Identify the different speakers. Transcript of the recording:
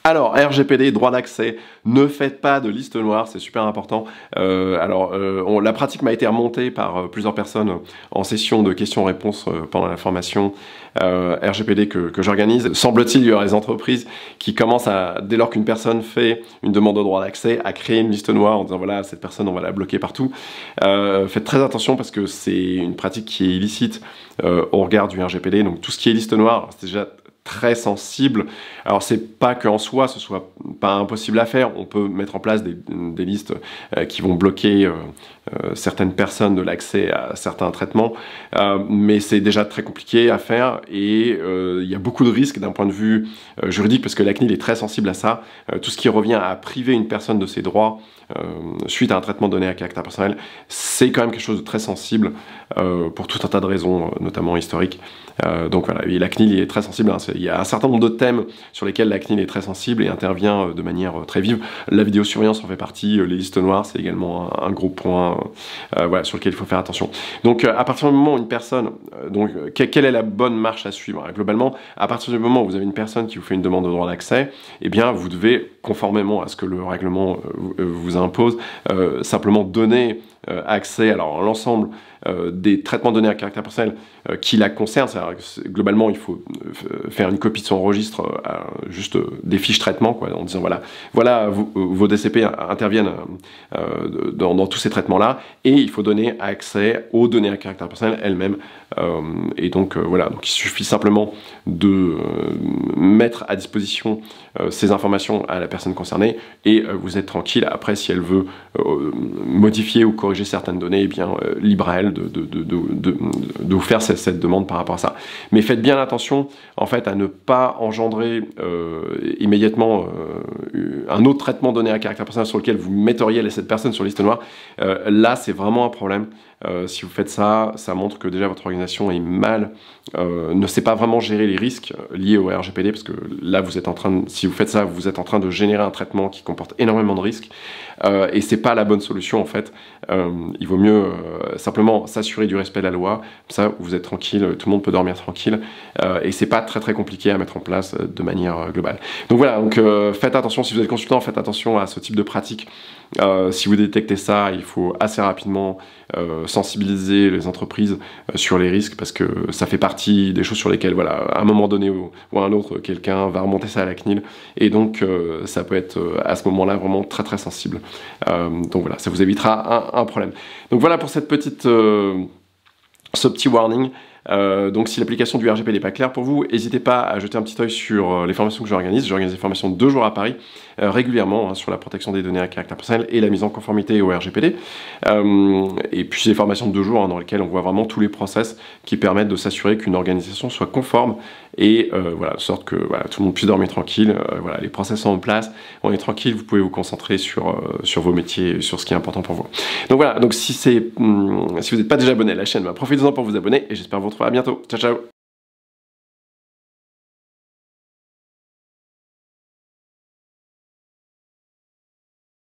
Speaker 1: Alors, RGPD, droit d'accès, ne faites pas de liste noire, c'est super important. La pratique m'a été remontée par plusieurs personnes en session de questions-réponses pendant la formation RGPD que j'organise. Semble-t-il, il y aura des entreprises qui commencent à, dès lors qu'une personne fait une demande de droit d'accès, à créer une liste noire en disant voilà, cette personne, on va la bloquer partout. Faites très attention parce que c'est une pratique qui est illicite au regard du RGPD. Donc tout ce qui est liste noire, c'est déjà très sensible. Alors c'est pas qu'en soi ce soit pas impossible à faire, on peut mettre en place des listes qui vont bloquer certaines personnes de l'accès à certains traitements, mais c'est déjà très compliqué à faire et il y a beaucoup de risques d'un point de vue juridique parce que la CNIL est très sensible à ça. Tout ce qui revient à priver une personne de ses droits suite à un traitement donné à caractère personnel, c'est quand même quelque chose de très sensible pour tout un tas de raisons, notamment historiques. Donc voilà, et la CNIL est très sensible, hein. Il y a un certain nombre de thèmes sur lesquels la CNIL est très sensible et intervient de manière très vive. La vidéosurveillance en fait partie, les listes noires c'est également un gros point voilà, sur lequel il faut faire attention. Donc à partir du moment où une personne, quelle est la bonne marche à suivre? Globalement, à partir du moment où vous avez une personne qui vous fait une demande de droit d'accès, eh bien vous devez, conformément à ce que le règlement vous impose, simplement donner accès à l'ensemble des traitements de données à caractère personnel qui la concernent. Globalement, il faut faire une copie de son registre, juste des fiches traitement, quoi, en disant voilà vos DCP interviennent dans tous ces traitements-là, et il faut donner accès aux données à caractère personnel elles-mêmes. Et donc voilà, donc il suffit simplement de mettre à disposition ces informations à la personne concernée, et vous êtes tranquille. Après, si elle veut modifier ou corriger certaines données, eh bien libre à elle de vous faire cette demande par rapport à ça. Mais faites bien attention en fait à ne pas engendrer immédiatement un autre traitement donné à caractère personnel sur lequel vous metteriez cette personne sur liste noire. Là c'est vraiment un problème. Si vous faites ça, ça montre que déjà votre organisation est mal, ne sait pas vraiment gérer les risques liés au RGPD, parce que là vous êtes en train de, si vous faites ça, vous êtes en train de générer un traitement qui comporte énormément de risques, et c'est pas la bonne solution en fait. Il vaut mieux simplement s'assurer du respect de la loi, comme ça vous êtes tranquille, tout le monde peut dormir tranquille, et c'est pas très compliqué à mettre en place de manière globale. Donc voilà, donc faites attention, si vous êtes consultant, faites attention à ce type de pratique. Si vous détectez ça, il faut assez rapidement sensibiliser les entreprises sur les risques, parce que ça fait partie des choses sur lesquelles, voilà, à un moment donné ou à un autre, quelqu'un va remonter ça à la CNIL, et donc ça peut être à ce moment-là vraiment très sensible. Donc voilà, ça vous évitera un problème. Donc voilà pour cette petite, ce petit warning. Donc si l'application du RGPD n'est pas claire pour vous, n'hésitez pas à jeter un petit œil sur les formations que j'organise. J'organise des formations 2 jours à Paris, régulièrement, sur la protection des données à caractère personnel et la mise en conformité au RGPD. Et puis c'est des formations de 2 jours dans lesquelles on voit vraiment tous les process qui permettent de s'assurer qu'une organisation soit conforme, et voilà, de sorte que voilà, tout le monde puisse dormir tranquille. Voilà, les process sont en place, on est tranquille, vous pouvez vous concentrer sur vos métiers, sur ce qui est important pour vous. Donc voilà, donc si vous n'êtes pas déjà abonné à la chaîne, profitez-en pour vous abonner, et j'espère vous retrouver à bientôt. Ciao ciao.